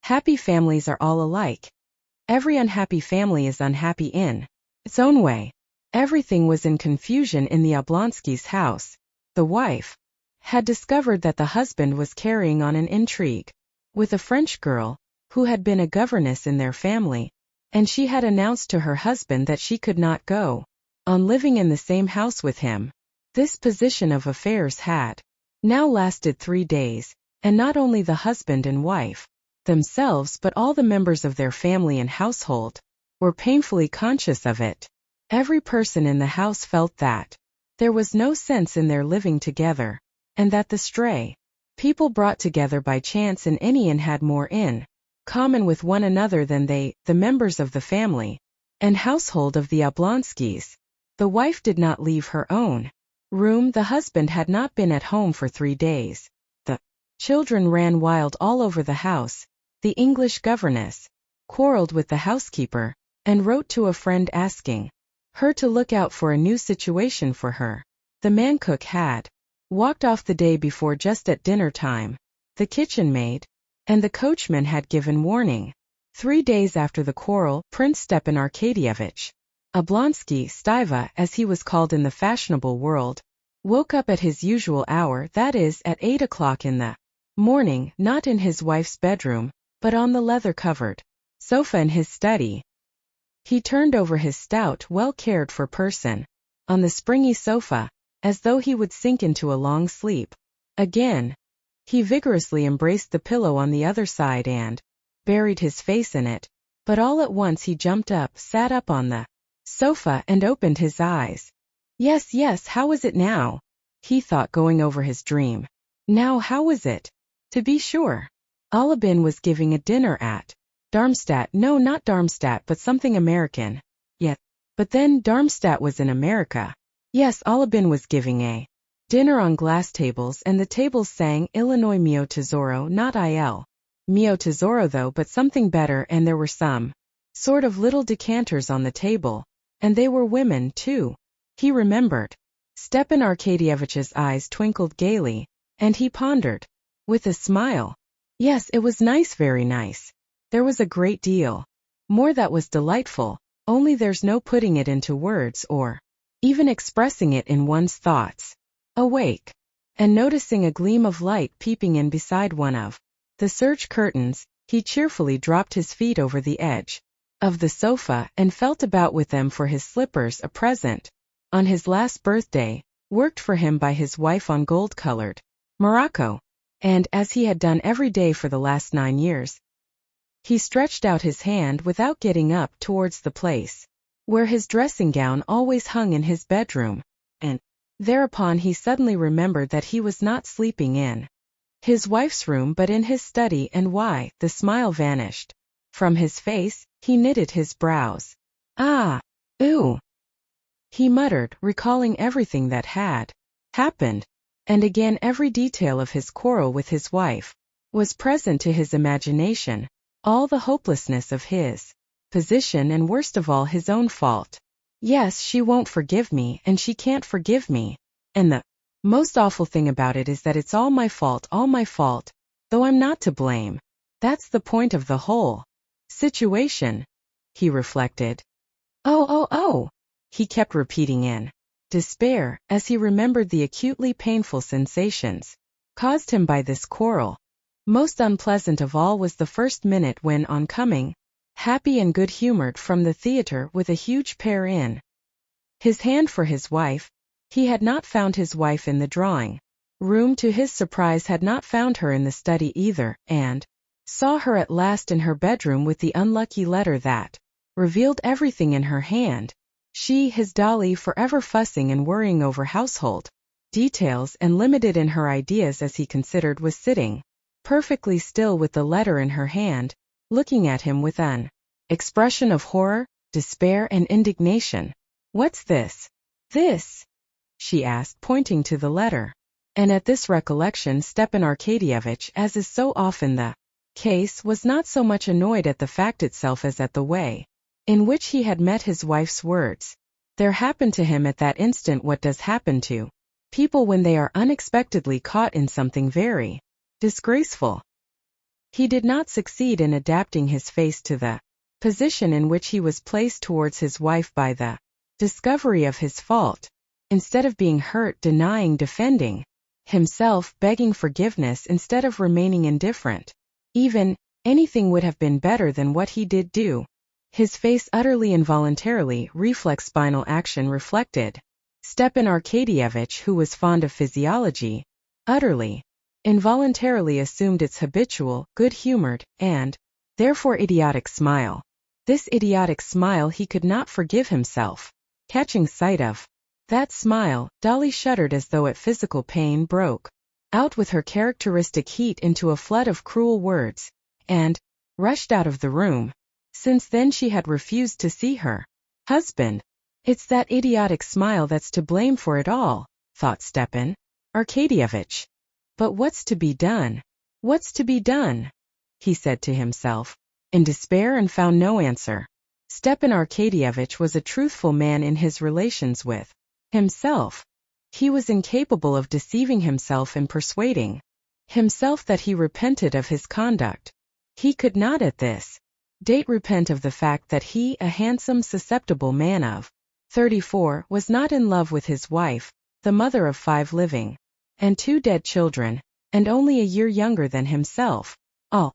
Happy families are all alike. Every unhappy family is unhappy in its own way. Everything was in confusion in the Oblonskys' house. The wife had discovered that the husband was carrying on an intrigue with a French girl who had been a governess in their family, and she had announced to her husband that she could not go on living in the same house with him. This position of affairs had now lasted 3 days, and not only the husband and wife themselves but all the members of their family and household were painfully conscious of it. Every person in the house felt that there was no sense in their living together, and that the stray people brought together by chance in any inn had more in common with one another than they, the members of the family and household of the Oblonskys. The wife did not leave her own room. The husband had not been at home for 3 days. The children ran wild all over the house. The English governess quarreled with the housekeeper and wrote to a friend asking her to look out for a new situation for her. The man cook had walked off the day before just at dinner time. The kitchen maid and the coachman had given warning. 3 days after the quarrel, Prince Stepan Arkadyevitch Oblonsky, Stiva, as he was called in the fashionable world, woke up at his usual hour, that is, at 8 o'clock in the morning, not in his wife's bedroom, but on the leather-covered sofa in his study. He turned over his stout, well-cared-for person on the springy sofa, as though he would sink into a long sleep. Again, he vigorously embraced the pillow on the other side and buried his face in it, but all at once he jumped up, sat up on the sofa, and opened his eyes. Yes, yes, how was it now? He thought, going over his dream. Now how was it? To be sure, Alabin was giving a dinner at Darmstadt. No, not Darmstadt, but something American. Yet, but then Darmstadt was in America. Yes, Alabin was giving a dinner on glass tables, and the tables sang Illinois mio tesoro, not il mio tesoro though, but something better, and there were some sort of little decanters on the table, and they were women too. He remembered. Stepan Arkadyevitch's eyes twinkled gaily, and he pondered with a smile. Yes, it was nice, very nice. There was a great deal more that was delightful, only there's no putting it into words or even expressing it in one's thoughts. Awake, and noticing a gleam of light peeping in beside one of the serge curtains, he cheerfully dropped his feet over the edge of the sofa and felt about with them for his slippers, a present on his last birthday, worked for him by his wife on gold-colored morocco, and, as he had done every day for the last 9 years, he stretched out his hand without getting up towards the place where his dressing-gown always hung in his bedroom, and thereupon he suddenly remembered that he was not sleeping in his wife's room but in his study, and why, the smile vanished from his face. He knitted his brows. Ah! Ooh! He muttered, recalling everything that had happened, and again every detail of his quarrel with his wife was present to his imagination, all the hopelessness of his position, and worst of all, his own fault. Yes, she won't forgive me, and she can't forgive me, and the most awful thing about it is that it's all my fault, though I'm not to blame. That's the point of the whole situation, he reflected. Oh, he kept repeating in despair, as he remembered the acutely painful sensations caused him by this quarrel. Most unpleasant of all was the first minute when, on coming, happy and good-humored from the theater with a huge pear in his hand for his wife, he had not found his wife in the drawing room. To his surprise, had not found her in the study either, and saw her at last in her bedroom with the unlucky letter that revealed everything in her hand. She, his Dolly, forever fussing and worrying over household details and limited in her ideas as he considered, was sitting perfectly still with the letter in her hand, looking at him with an expression of horror, despair, and indignation. What's this? This? She asked, pointing to the letter. And at this recollection, Stepan Arkadyevitch, as is so often the case, was not so much annoyed at the fact itself as at the way in which he had met his wife's words. There happened to him at that instant what does happen to people when they are unexpectedly caught in something very disgraceful. He did not succeed in adapting his face to the position in which he was placed towards his wife by the discovery of his fault. Instead of being hurt, denying, defending himself, begging forgiveness instead of remaining indifferent, even anything would have been better than what he did do. His face utterly involuntarily, reflex spinal action reflected. Stepan Arkadyevitch, who was fond of physiology, utterly, involuntarily assumed its habitual, good-humored, and, therefore idiotic smile. This idiotic smile he could not forgive himself. Catching sight of that smile, Dolly shuddered as though at physical pain, broke out with her characteristic heat into a flood of cruel words, and rushed out of the room. Since then she had refused to see her husband. It's that idiotic smile that's to blame for it all, thought Stepan Arkadyevitch. But what's to be done? What's to be done? He said to himself, in despair, and found no answer. Stepan Arkadyevitch was a truthful man in his relations with himself. He was incapable of deceiving himself and persuading himself that he repented of his conduct. He could not at this date repent of the fact that he, a handsome, susceptible man of 34, was not in love with his wife, the mother of 5 living and 2 dead children, and only a year younger than himself. All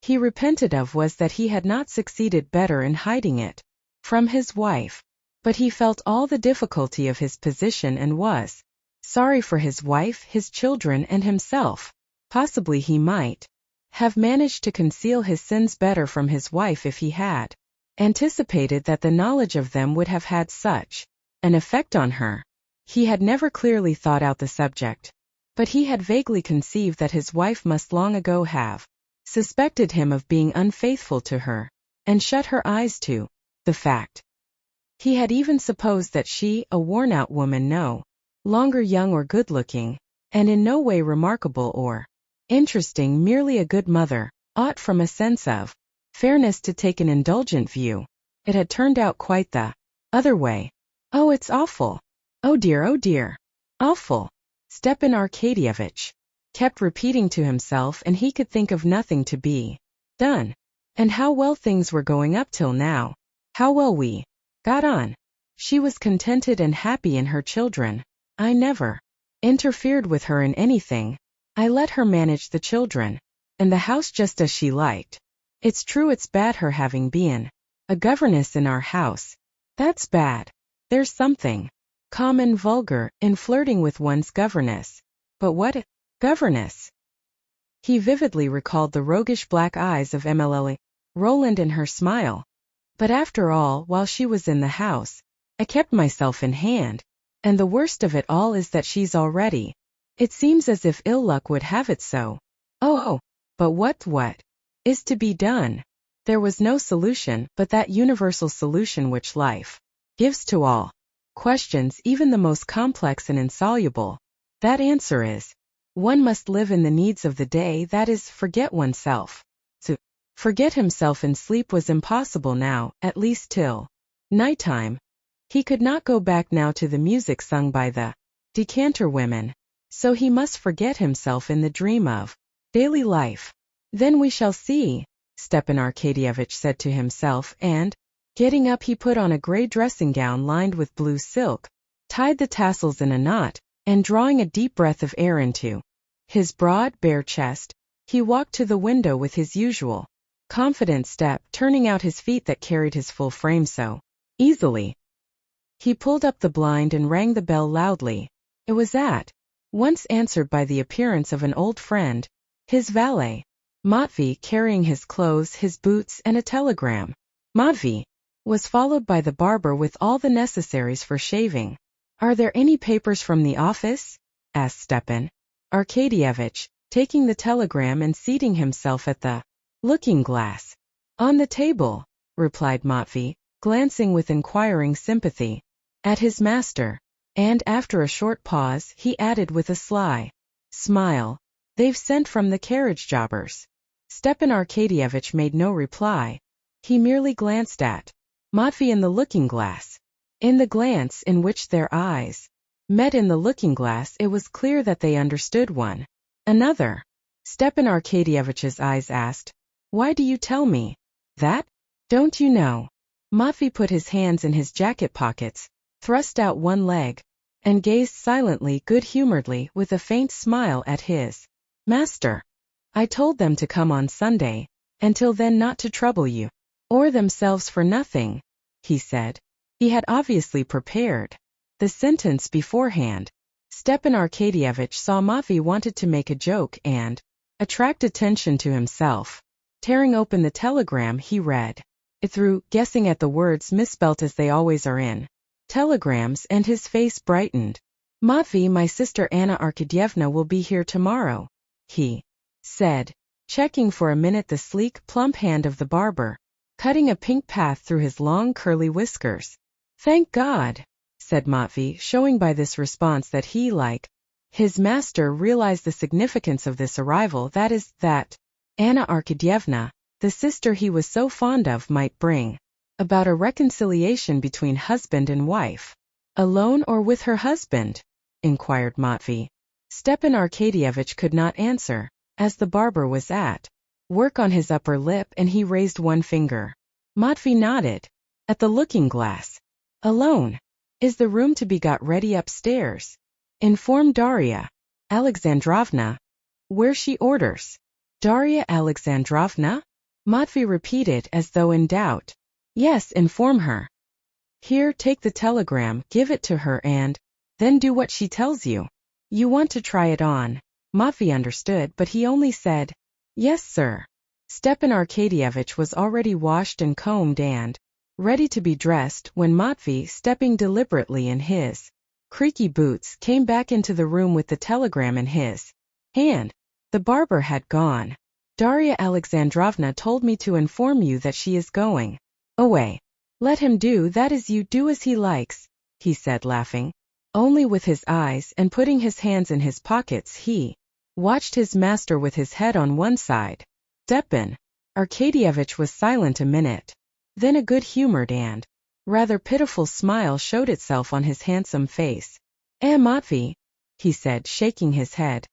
he repented of was that he had not succeeded better in hiding it from his wife. But he felt all the difficulty of his position and was sorry for his wife, his children, and himself. Possibly he might have managed to conceal his sins better from his wife if he had anticipated that the knowledge of them would have had such an effect on her. He had never clearly thought out the subject, but he had vaguely conceived that his wife must long ago have suspected him of being unfaithful to her, and shut her eyes to the fact. He had even supposed that she, a worn-out woman, no longer young or good-looking, and in no way remarkable or interesting, merely a good mother, ought from a sense of fairness to take an indulgent view. It had turned out quite the other way. Oh, it's awful. Oh dear, awful. Stepan Arkadyevitch kept repeating to himself, and he could think of nothing to be done. And how well things were going up till now. How well we got on. She was contented and happy in her children. I never interfered with her in anything. I let her manage the children and the house just as she liked. It's true it's bad her having been a governess in our house. That's bad. There's something common, vulgar, in flirting with one's governess. But what governess? He vividly recalled the roguish black eyes of MLL Roland and her smile. But after all, while she was in the house, I kept myself in hand. And the worst of it all is that she's already. It seems as if ill luck would have it so. Oh, but what is to be done? There was no solution but that universal solution which life gives to all questions, even the most complex and insoluble. That answer is, one must live in the needs of the day, that is, forget oneself. To forget himself in sleep was impossible now, at least till nighttime. He could not go back now to the music sung by the decanter women, so he must forget himself in the dream of daily life. Then we shall see, Stepan Arkadyevitch said to himself, and, getting up, he put on a gray dressing gown lined with blue silk, tied the tassels in a knot, and drawing a deep breath of air into his broad, bare chest, he walked to the window with his usual confident step, turning out his feet that carried his full frame so easily. He pulled up the blind and rang the bell loudly. It was at once answered by the appearance of an old friend, his valet, Matvey, carrying his clothes, his boots, and a telegram. Matvey was followed by the barber with all the necessaries for shaving. Are there any papers from the office? Asked Stepan Arkadyevitch, taking the telegram and seating himself at the looking-glass. On the table, replied Matvey, glancing with inquiring sympathy at his master, and after a short pause, he added with a sly smile, they've sent from the carriage jobbers. Stepan Arkadyevitch made no reply. He merely glanced at Matvey in the looking-glass. In the glance in which their eyes met in the looking-glass, it was clear that they understood one another. Stepan Arkadyevitch's eyes asked. Why do you tell me that? Don't you know? Matvey put his hands in his jacket pockets, thrust out one leg, and gazed silently, good-humoredly, with a faint smile at his master. I told them to come on Sunday, until then not to trouble you, or themselves for nothing, he said. He had obviously prepared the sentence beforehand. Stepan Arkadyevitch saw Matvey wanted to make a joke and attract attention to himself. Tearing open the telegram, he read it through, guessing at the words misspelt as they always are in telegrams, and his face brightened. Matvey, my sister Anna Arkadyevna will be here tomorrow, he said, checking for a minute the sleek, plump hand of the barber, cutting a pink path through his long curly whiskers. Thank God, said Matvey, showing by this response that he, like his master, realized the significance of this arrival, that is, that Anna Arkadyevna, the sister he was so fond of, might bring about a reconciliation between husband and wife. Alone or with her husband? Inquired Matvey. Stepan Arkadyevitch could not answer, as the barber was at work on his upper lip and he raised one finger. Matvey nodded. At the looking-glass. Alone. Is the room to be got ready upstairs? Inform Darya Alexandrovna where she orders. Darya Alexandrovna? Matvey repeated as though in doubt. Yes, inform her. Here, take the telegram, give it to her and then do what she tells you. You want to try it on. Matvey understood, but he only said, Yes, sir. Stepan Arkadyevitch was already washed and combed and ready to be dressed when Matvey, stepping deliberately in his creaky boots, came back into the room with the telegram in his hand. The barber had gone. Darya Alexandrovna told me to inform you that she is going away. Let him do that, as you do as he likes, he said, laughing. Only with his eyes, and putting his hands in his pockets, he watched his master with his head on one side. Stepan Arkadyevitch was silent a minute. Then a good-humored and rather pitiful smile showed itself on his handsome face. Matvey, he said, shaking his head.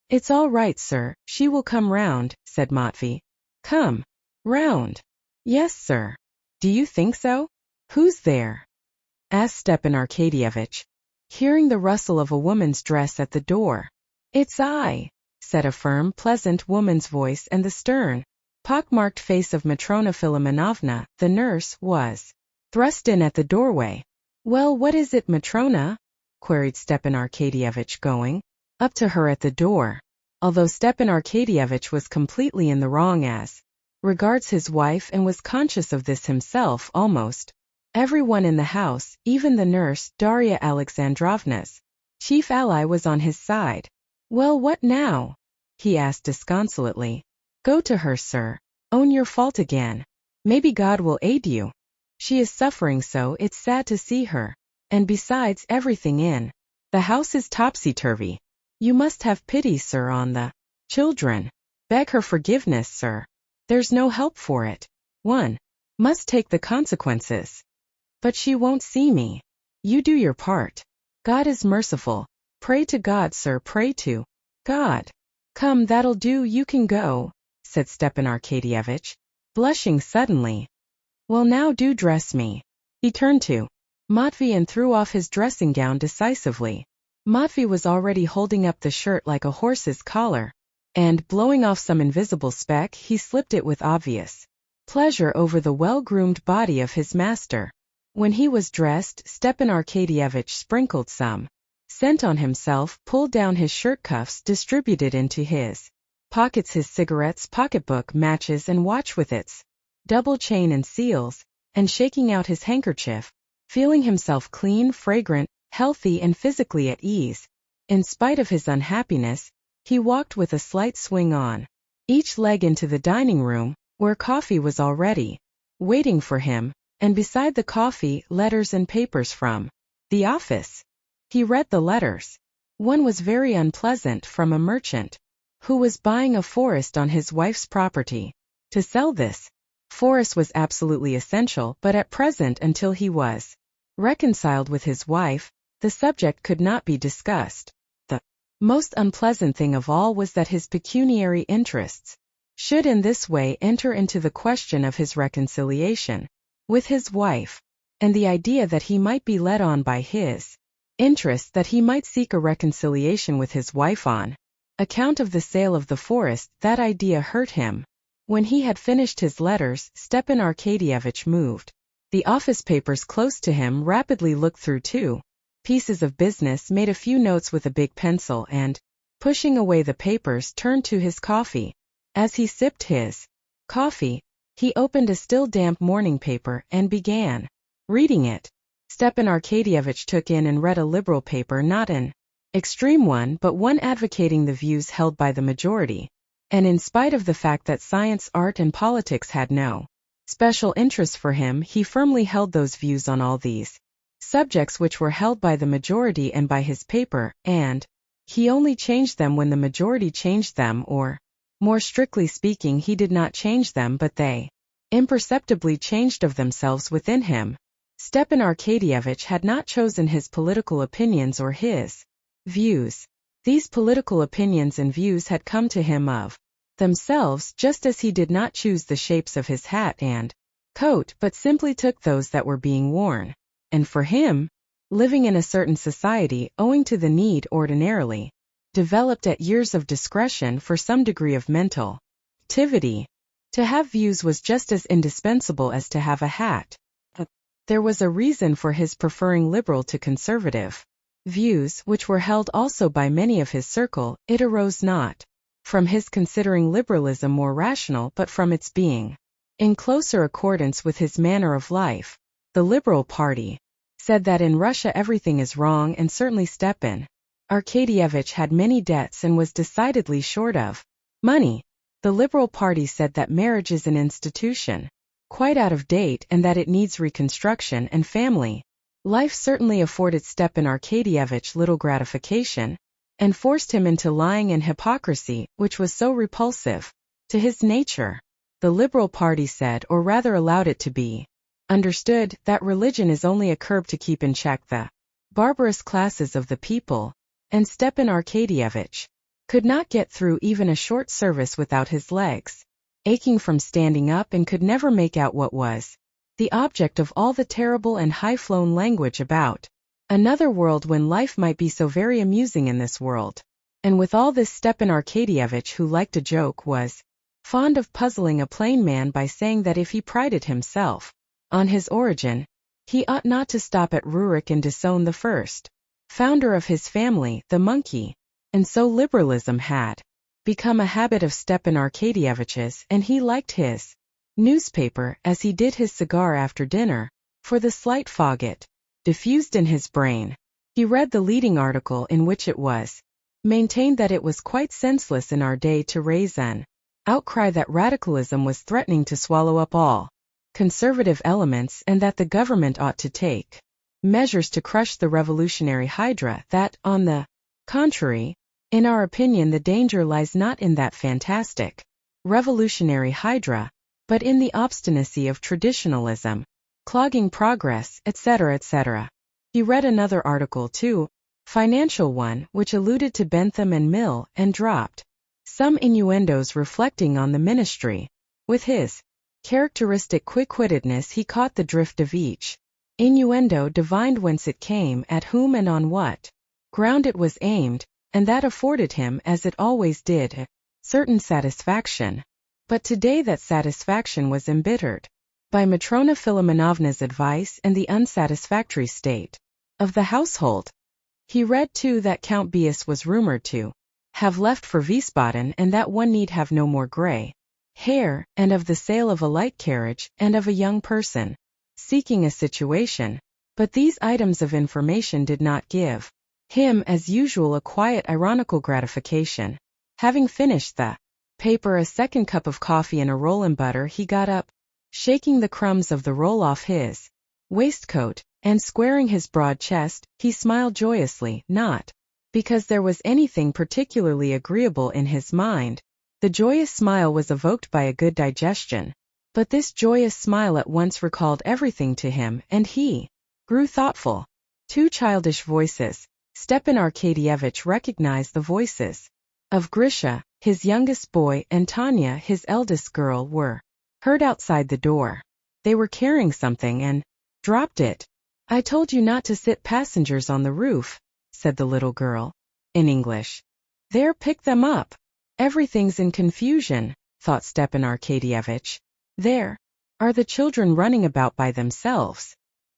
It's all right, sir, she will come round, said Matvey. Come round? Yes, sir. Do you think so? Who's there? Asked Stepan Arkadyevitch, hearing the rustle of a woman's dress at the door. It's I, said a firm, pleasant woman's voice, and the stern, pock-marked face of Matrona Philimonovna, the nurse, was thrust in at the doorway. Well, what is it, Matrona? queried Stepan Arkadyevitch, going up to her at the door. Although Stepan Arkadyevitch was completely in the wrong as regards his wife, and was conscious of this himself, almost everyone in the house, even the nurse, Darya Alexandrovna's chief ally, was on his side. Well, what now? he asked disconsolately. Go to her, sir. Own your fault again. Maybe God will aid you. She is suffering so, it's sad to see her. And besides, everything in the house is topsy-turvy. You must have pity, sir, on the children. Beg her forgiveness, sir. There's no help for it. One must take the consequences. But she won't see me. You do your part. God is merciful. Pray to God, sir, pray to God. Come, that'll do, you can go, said Stepan Arkadyevitch, blushing suddenly. Well, now do dress me. He turned to Matvey and threw off his dressing gown decisively. Matvey was already holding up the shirt like a horse's collar, and, blowing off some invisible speck, he slipped it with obvious pleasure over the well-groomed body of his master. When he was dressed, Stepan Arkadyevitch sprinkled some scent on himself, pulled down his shirt cuffs, distributed into his pockets his cigarettes, pocketbook, matches, and watch with its double chain and seals, and shaking out his handkerchief, feeling himself clean, fragrant, healthy, and physically at ease. In spite of his unhappiness, he walked with a slight swing on each leg into the dining room, where coffee was already waiting for him, and beside the coffee, letters and papers from the office. He read the letters. One was very unpleasant, from a merchant who was buying a forest on his wife's property. To sell this forest was absolutely essential, but at present, until he was reconciled with his wife, the subject could not be discussed. The Most unpleasant thing of all was that his pecuniary interests should in this way enter into the question of his reconciliation with his wife, and the idea that he might be led on by his interest that he might seek a reconciliation with his wife on account of the sale of the forest, that idea hurt him. When he had finished his letters, Stepan Arkadyevitch moved the office papers close to him, rapidly looked through 2 pieces of business, made a few notes with a big pencil, and, pushing away the papers, turned to his coffee. As he sipped his coffee, he opened a still damp morning paper and began reading it. Stepan Arkadyevitch took in and read a liberal paper, not an extreme one, but one advocating the views held by the majority. And in spite of the fact that science, art, and politics had no special interest for him, he firmly held those views on all these subjects which were held by the majority and by his paper, and he only changed them when the majority changed them, or, more strictly speaking, he did not change them, but they imperceptibly changed of themselves within him. Stepan Arkadyevitch had not chosen his political opinions or his views. These political opinions and views had come to him of themselves, just as he did not choose the shapes of his hat and coat, but simply took those that were being worn. And for him, living in a certain society, owing to the need ordinarily developed at years of discretion for some degree of mental activity, to have views was just as indispensable as to have a hat. There was a reason for his preferring liberal to conservative views, which were held also by many of his circle. It arose not from his considering liberalism more rational, but from its being in closer accordance with his manner of life. The Liberal Party said that in Russia everything is wrong, and certainly Stepan Arkadyevitch had many debts and was decidedly short of money. The Liberal Party said that marriage is an institution quite out of date and that it needs reconstruction, and family life certainly afforded Stepan Arkadyevitch little gratification, and forced him into lying and hypocrisy, which was so repulsive to his nature. The Liberal Party said, or rather allowed it to be understood, that religion is only a curb to keep in check the barbarous classes of the people, and Stepan Arkadyevitch could not get through even a short service without his legs aching from standing up, and could never make out what was the object of all the terrible and high-flown language about another world, when life might be so very amusing in this world. And with all this, Stepan Arkadyevitch, who liked a joke, was fond of puzzling a plain man by saying that if he prided himself on his origin, he ought not to stop at Rurik and disown the first founder of his family, the monkey. And so liberalism had become a habit of Stepan Arkadyevitch's, and he liked his newspaper as he did his cigar after dinner, for the slight fog it diffused in his brain. He read the leading article, in which it was maintained that it was quite senseless in our day to raise an outcry that radicalism was threatening to swallow up all conservative elements, and that the government ought to take measures to crush the revolutionary hydra, that, on the contrary, in our opinion, the danger lies not in that fantastic revolutionary hydra, but in the obstinacy of traditionalism, clogging progress, etc., etc. He read another article too, financial one, which alluded to Bentham and Mill, and dropped some innuendos reflecting on the ministry. With his characteristic quick-wittedness, he caught the drift of each innuendo, divined whence it came, at whom and on what ground it was aimed, and that afforded him, as it always did, a certain satisfaction. But today that satisfaction was embittered by Matrona Filimonovna's advice and the unsatisfactory state of the household. He read too that Count Bias was rumored to have left for Wiesbaden, and that one need have no more gray hair, and of the sale of a light carriage, and of a young person seeking a situation. But these items of information did not give him, as usual, a quiet, ironical gratification. Having finished the paper, a second cup of coffee, and a roll and butter, he got up, shaking the crumbs of the roll off his waistcoat, and squaring his broad chest, he smiled joyously, not because there was anything particularly agreeable in his mind. The joyous smile was evoked by a good digestion, but this joyous smile at once recalled everything to him, and he grew thoughtful. Two childish voices Stepan Arkadyevich recognized the voices of Grisha, his youngest boy, and Tanya, his eldest girl, were heard outside the door. They were carrying something and dropped it. "I told you not to sit passengers on the roof," said the little girl, in English. "There, pick them up." Everything's in confusion, thought Stepan Arkadyevich. There are the children running about by themselves.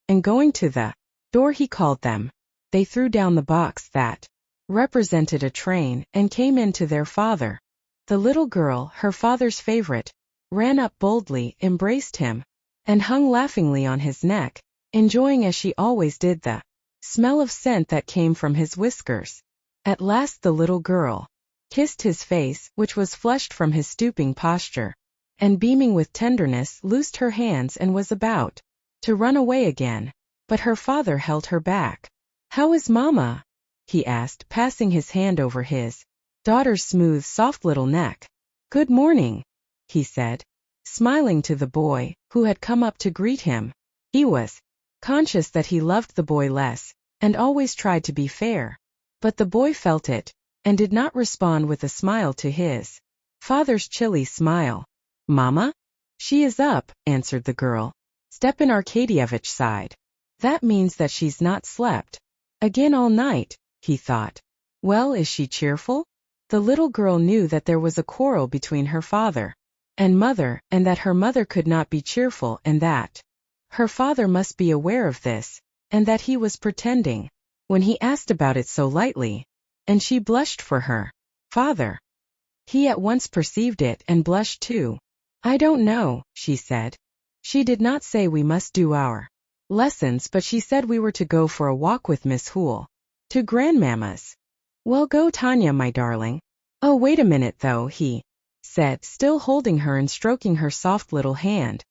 And going to the door, he called them. They threw down the box that represented a train and came in to their father. The little girl, her father's favorite, ran up boldly, embraced him, and hung laughingly on his neck, enjoying as she always did the smell of scent that came from his whiskers. At last the little girl kissed his face, which was flushed from his stooping posture, and beaming with tenderness loosed her hands and was about to run away again, but her father held her back. "How is Mama?" he asked, passing his hand over his daughter's smooth, soft little neck. "Good morning," he said, smiling to the boy, who had come up to greet him. He was conscious that he loved the boy less, and always tried to be fair. But the boy felt it, and did not respond with a smile to his father's chilly smile. "Mama? She is up," answered the girl. Stepan Arkadyevich sighed. "That means that she's not slept again all night," he thought. "Well, is she cheerful?" The little girl knew that there was a quarrel between her father and mother, and that her mother could not be cheerful, and that her father must be aware of this, and that he was pretending when he asked about it so lightly, and she blushed for her father. He at once perceived it and blushed too. "I don't know," she said. "She did not say we must do our lessons, but she said we were to go for a walk with Miss Hoole to Grandmamma's." "Well, go, Tanya, my darling." "Oh, wait a minute, though," he said, still holding her and stroking her soft little hand.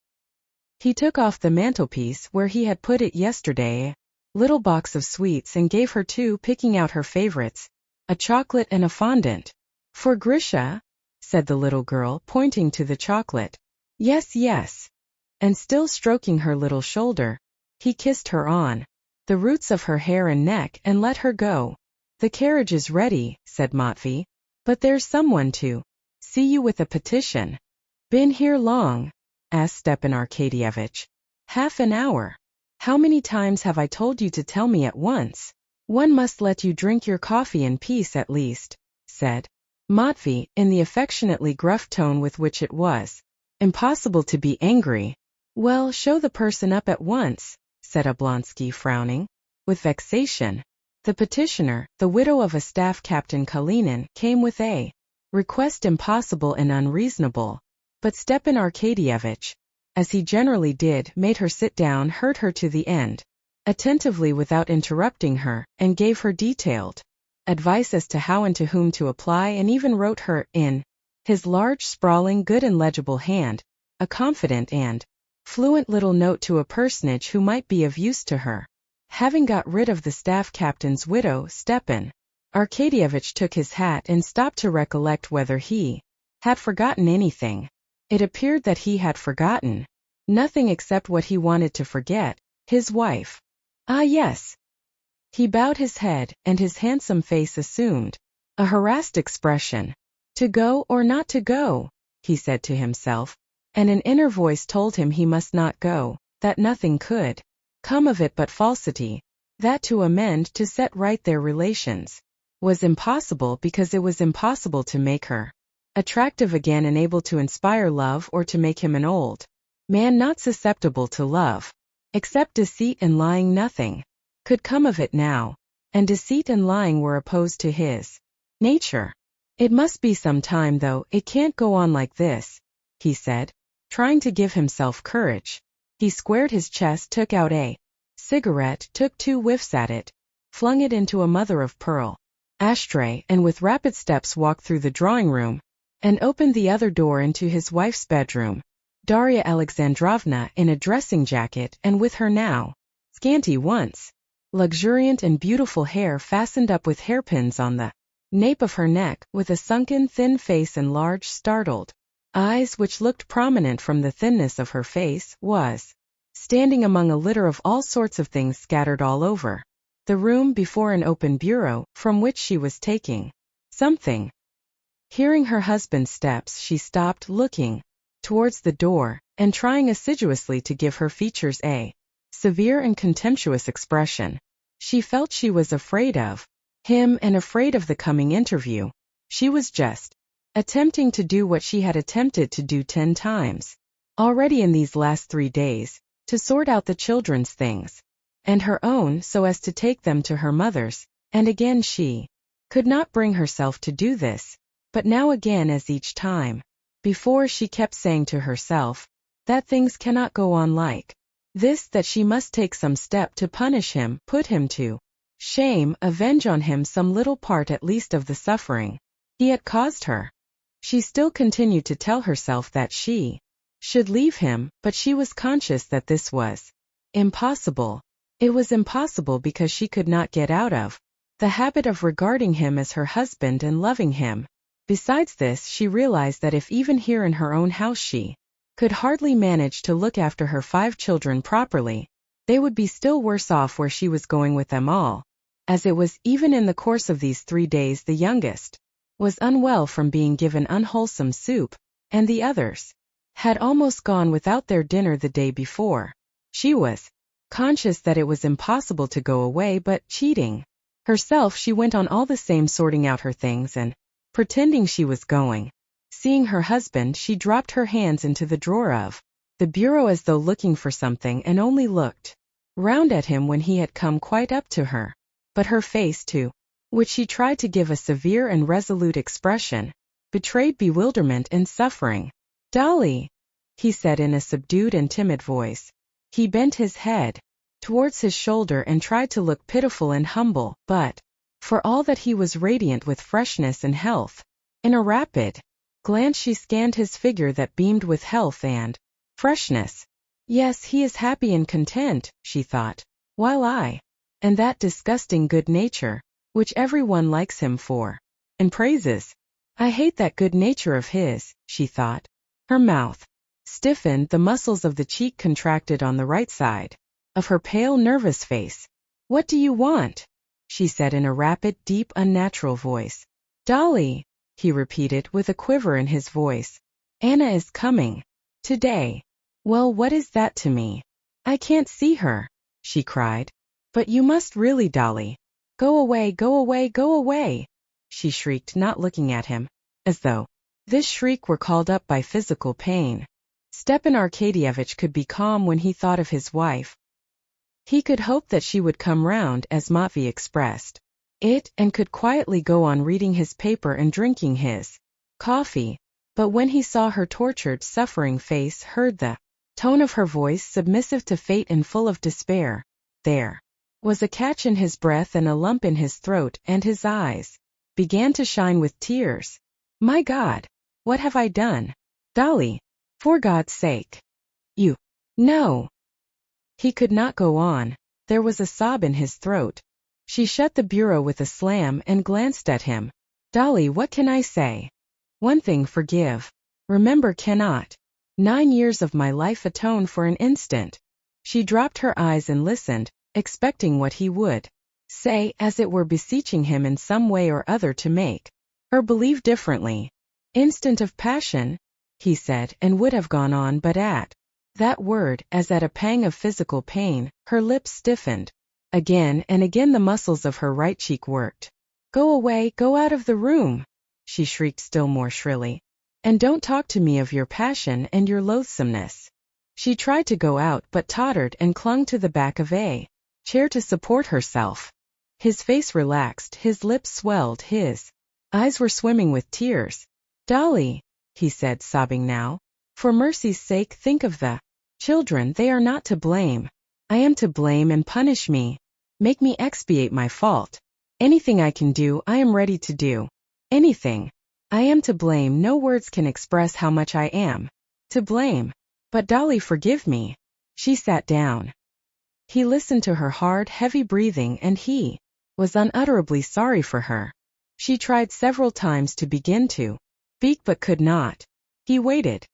He took off the mantelpiece where he had put it yesterday, a little box of sweets, and gave her two, picking out her favorites, a chocolate and a fondant. "For Grisha?" said the little girl, pointing to the chocolate. "Yes, yes." And still stroking her little shoulder, he kissed her on the roots of her hair and neck and let her go. "The carriage is ready," said Matvey, "but there's someone to see you with a petition." "Been here long?" asked Stepan Arkadyevich. "Half an hour." "How many times have I told you to tell me at once?" "One must let you drink your coffee in peace at least," said Matvey, in the affectionately gruff tone with which it was impossible to be angry. "Well, show the person up at once," said Oblonsky, frowning with vexation. The petitioner, the widow of a staff captain Kalinin, came with a request impossible and unreasonable, but Stepan Arkadyevich, as he generally did, made her sit down, heard her to the end attentively without interrupting her, and gave her detailed advice as to how and to whom to apply, and even wrote her, in his large, sprawling, good and legible hand, a confident and fluent little note to a personage who might be of use to her. Having got rid of the staff captain's widow, Stepan Arkadyevich took his hat and stopped to recollect whether he had forgotten anything. It appeared that he had forgotten nothing except what he wanted to forget, his wife. "Ah, yes." He bowed his head, and his handsome face assumed a harassed expression. "To go or not to go?" he said to himself, and an inner voice told him he must not go, that nothing could come of it but falsity, that to amend, to set right their relations, was impossible, because it was impossible to make her attractive again and able to inspire love, or to make him an old man not susceptible to love. Except deceit and lying, nothing could come of it now, and deceit and lying were opposed to his nature. "It must be some time, though, it can't go on like this," he said, trying to give himself courage. He squared his chest, took out a cigarette, took 2 whiffs at it, flung it into a mother-of-pearl ashtray, and with rapid steps walked through the drawing room, and opened the other door into his wife's bedroom. Darya Alexandrovna, in a dressing jacket, and with her now scanty, once luxuriant and beautiful hair fastened up with hairpins on the nape of her neck, with a sunken, thin face and large, startled eyes which looked prominent from the thinness of her face, was standing among a litter of all sorts of things scattered all over the room before an open bureau, from which she was taking something. Hearing her husband's steps, she stopped, looking towards the door, and trying assiduously to give her features a severe and contemptuous expression. She felt she was afraid of him and afraid of the coming interview. She was just attempting to do what she had attempted to do 10 times already in these last 3 days, to sort out the children's things and her own so as to take them to her mother's, and again she could not bring herself to do this, but now again, as each time before, she kept saying to herself that things cannot go on like this, that she must take some step to punish him, put him to shame, avenge on him some little part at least of the suffering he had caused her. She still continued to tell herself that she should leave him, but she was conscious that this was impossible. It was impossible because she could not get out of the habit of regarding him as her husband and loving him. Besides this, she realized that if even here in her own house she could hardly manage to look after her 5 children properly, they would be still worse off where she was going with them all. As it was, even in the course of these 3 days, the youngest was unwell from being given unwholesome soup, and the others had almost gone without their dinner the day before. She was conscious that it was impossible to go away, but cheating herself, she went on all the same, sorting out her things and pretending she was going. Seeing her husband, she dropped her hands into the drawer of the bureau as though looking for something, and only looked round at him when he had come quite up to her. But her face, to which she tried to give a severe and resolute expression, betrayed bewilderment and suffering. "Dolly," he said in a subdued and timid voice. He bent his head towards his shoulder and tried to look pitiful and humble, but for all that he was radiant with freshness and health. In a rapid glance she scanned his figure that beamed with health and freshness. Yes, he is happy and content, she thought, while I, and that disgusting good nature, which everyone likes him for and praises. I hate that good nature of his, she thought. Her mouth stiffened, the muscles of the cheek contracted on the right side of her pale, nervous face. "What do you want?" she said in a rapid, deep, unnatural voice. "Dolly," he repeated with a quiver in his voice. "Anna is coming today." "Well, what is that to me? I can't see her," she cried. "But you must really, Dolly. Go away, go away, go away," she shrieked, not looking at him, as though this shriek were called up by physical pain. Stepan Arkadyevitch could be calm when he thought of his wife. He could hope that she would come round, as Matvey expressed it, and could quietly go on reading his paper and drinking his coffee. But when he saw her tortured, suffering face, heard the tone of her voice, submissive to fate and full of despair, there was a catch in his breath and a lump in his throat, and his eyes began to shine with tears. "My God, what have I done? Dolly, for God's sake. You. No." He could not go on. There was a sob in his throat. She shut the bureau with a slam and glanced at him. "Dolly, what can I say? One thing, forgive. Remember, cannot 9 years of my life atone for an instant?" She dropped her eyes and listened, expecting what he would say, as it were beseeching him in some way or other to make her believe differently. "Instant of passion," he said, and would have gone on, but at that word, as at a pang of physical pain, her lips stiffened. Again and again the muscles of her right cheek worked. "Go away, go out of the room," she shrieked still more shrilly. "And don't talk to me of your passion and your loathsomeness." She tried to go out, but tottered and clung to the back of a chair to support herself. His face relaxed, his lips swelled, his eyes were swimming with tears. "Dolly," he said, sobbing now, "for mercy's sake, think of the children. They are not to blame. I am to blame, and punish me. Make me expiate my fault. Anything I can do, I am ready to do. Anything. I am to blame. No words can express how much I am to blame. But Dolly, forgive me." She sat down. He listened to her hard, heavy breathing, and he was unutterably sorry for her. She tried several times to begin to speak, but could not. He waited.